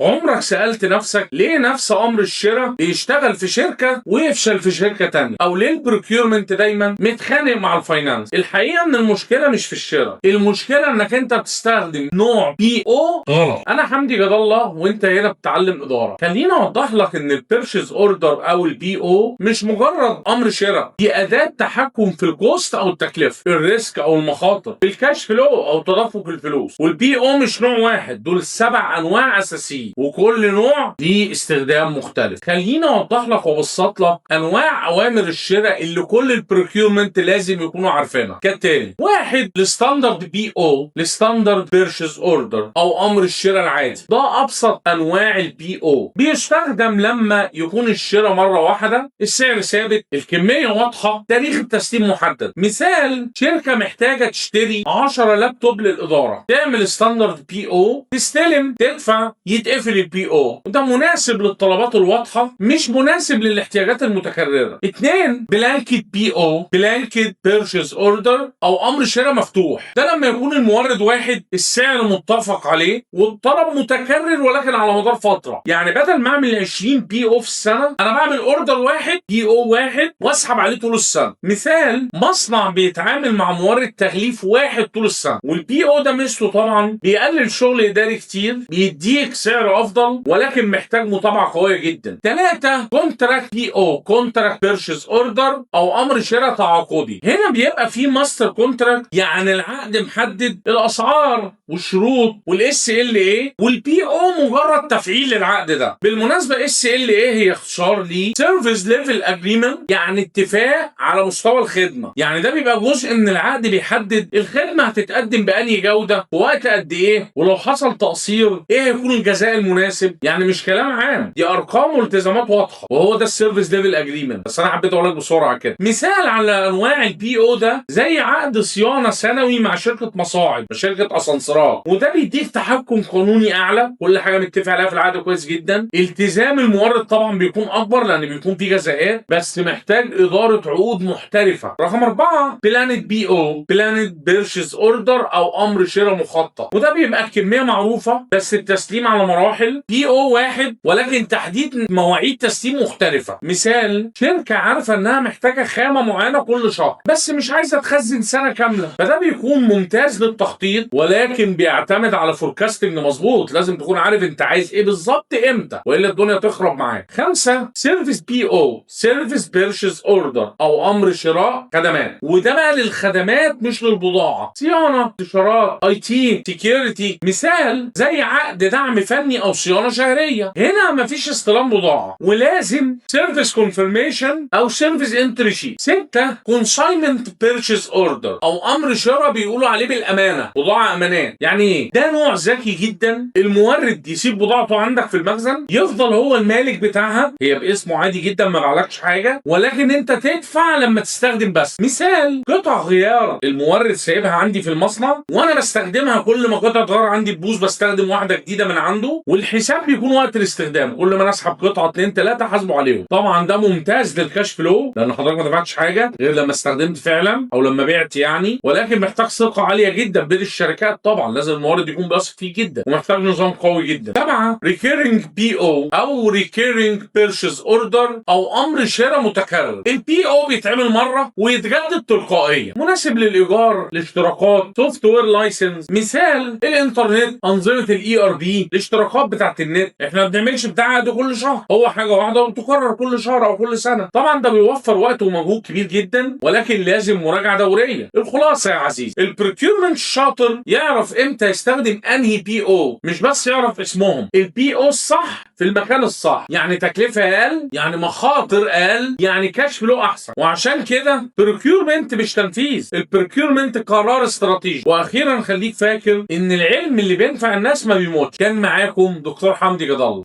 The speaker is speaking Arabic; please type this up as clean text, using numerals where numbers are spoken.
عمرك سألت نفسك ليه نفس امر الشراء بيشتغل في شركة ويفشل في شركة تانية؟ او ليه البروكيورمنت دايما متخانق مع الفاينانس؟ الحقيقة ان المشكلة مش في الشراء، المشكلة انك انت بتستخدم نوع بي او غلط. انا حمدي جد الله وانت هنا بتتعلم ادارة. خليني اوضح لك ان البيرشيز اوردر او البي او مش مجرد امر شراء، دي اداة تحكم في الكوست او التكلفة، الريسك او المخاطر، الكاش فلو او تدفق الفلوس. والبي او مش نوع واحد، دول 7 انواع اساسيين وكل نوع ليه استخدام مختلف. خليني اوضح لك وابسط لك انواع اوامر الشراء اللي كل البروكيورمنت لازم يكونوا عارفينها كالتالي. واحد، الستاندرد بي او، الستاندرد بيرشيز اوردر او امر الشراء العادي. ده ابسط انواع البي او، بيستخدم لما يكون الشراء مره واحده، السعر ثابت، الكميه واضحه، تاريخ التسليم محدد. مثال، شركه محتاجه تشتري 10 لابتوب للاداره، تعمل ستاندرد بي او، تستلم، تدفع، يتقفل البي او. وده مناسب للطلبات الواضحه، مش مناسب للاحتياجات المتكرره. 2، بلانكيت بي او، بلانكيت بيرشيز اوردر او امر شراء مفتوح. ده لما يكون المورد واحد، السعر متفق عليه، والطلب متكرر ولكن على مدار فتره. يعني بدل ما اعمل 20 بي او في السنه، انا بعمل اوردر واحد بي او واحد واسحب عليه طول السنه. مثال، مصنع بيتعامل مع مورد تغليف واحد طول السنه، والبي او ده مثله طبعا بيقلل شغل اداري كتير، بيديك سعر افضل ولكن محتاج متابعه قويه جدا. 3، كونتراكت بي او، كونتراكت بيرشيز اوردر او امر شراء تعاقدي. هنا بيبقى فيه ماستر كونتراكت، يعني العقد محدد الاسعار والشروط والاس ال اي، والبي او مجرد تفعيل للعقد ده. بالمناسبه اس ال اي هي اختصار ل سيرفيس ليفل اجريمنت، يعني اتفاق على مستوى الخدمه. يعني ده بيبقى جزء من العقد بيحدد الخدمه هتتقدم بأنهي جوده ووقت قد ايه، ولو حصل تقصير ايه هيكون الجزاء المناسب. يعني مش كلام عام، دي ارقام والتزامات واضحه، وهو ده السيرفيس ليفل اجريمنت. بس انا حبيت اقول لك بسرعه كده مثال على انواع البي او ده، زي عقد صيانه سنوي مع شركه مصاعد، شركه اسانسيرات، وده بيديك تحكم قانوني اعلى، كل حاجه متفق عليها في العقد كويس جدا. التزام المورد طبعا بيكون اكبر لان بيكون في جزاءات، بس محتاج اداره عقود محترفه. رقم 4، بلانت بي او، بلانت بيرشيز اوردر او امر شراء مخطط، وده بيبقى كميه معروفه بس التسليم على مراحل. بي او واحد ولكن تحديد مواعيد تسليم مختلفه. مثال، شركه عارفه انها محتاجه خامه معينه كل شهر بس مش عايزه تخزن سنه كامله، فده بيكون ممتاز للتخطيط ولكن بيعتمد على فوركاستنج مظبوط. لازم تكون عارف انت عايز ايه بالظبط امتى والا الدنيا تخرب معاك. 5، سيرفيس بي او، سيرفيس بيرشيز اوردر او امر شراء خدمات، وده بقى للخدمات مش للبضاعه، صيانه، استشارات، اي تي، سكيورتي. مثال، زي عقد دعم فني او صيانه شهريه. هنا مفيش استلام بضاعه ولازم سيرفيس كونفirmation او سيرفيس انتري شيت. 6، كونساينمنت بيرشيز اوردر او امر شراء بيقولوا عليه بالامانه، بضاعه امانات. يعني ايه؟ ده نوع ذكي جدا، المورد يسيب بضاعته عندك في المخزن، يفضل هو المالك بتاعها، هي باسمه عادي جدا ما بعلكش حاجه، ولكن انت تدفع لما تستخدم بس. مثال، قطع غيار المورد سايبها عندي في المصنع وانا بستخدمها، كل ما قطعه غيار عندي تبوظ بستخدم واحده جديده من عنده، والحساب بيكون وقت الاستخدام، كل ما انا اسحب قطعه 2 3 حاسبه عليهم. طبعا ده ممتاز للكاش فلو لان حضرتك ما دفعتش حاجه غير لما استخدمت فعلا او لما بعت يعني، ولكن محتاج ثقه عاليه جدا بين الشركات. طبعا لازم المورد يكون بيثق فيه جدا ومحتاج نظام قوي جدا. 7، ريكيرنج بي او او ريكيرنج بيرشيز اوردر او امر شراء متكرر. البي او بيتعمل مره ويتجدد تلقائيا، مناسب للايجار، الاشتراكات، سوفت وير لايسنس. مثال، الانترنت، انظمه الاي ار بي، الاشتراكات بتاعت النت. احنا ما بنعملش بتاع ده كل شهر، هو حاجه واحده وتكرر كل شهر او كل سنه. طبعا ده بيوفر وقت ومجهود كبير جدا ولكن لازم مراجعه دوريه. الخلاصه يا عزيزي، البروكيورمنت الشاطر يعرف امتى يستخدم انهي بي او، مش بس يعرف اسمهم. البي او الصح في المكان الصح، يعني تكلفه اقل، يعني مخاطر اقل، يعني كاش فلو احسن. وعشان كده بروكيورمنت مش تنفيذ، البروكيورمنت قرار استراتيجي. واخيرا خليك فاكر ان العلم اللي بينفع الناس ما بيموتش. كان معاكم دكتور حمدي جد الله.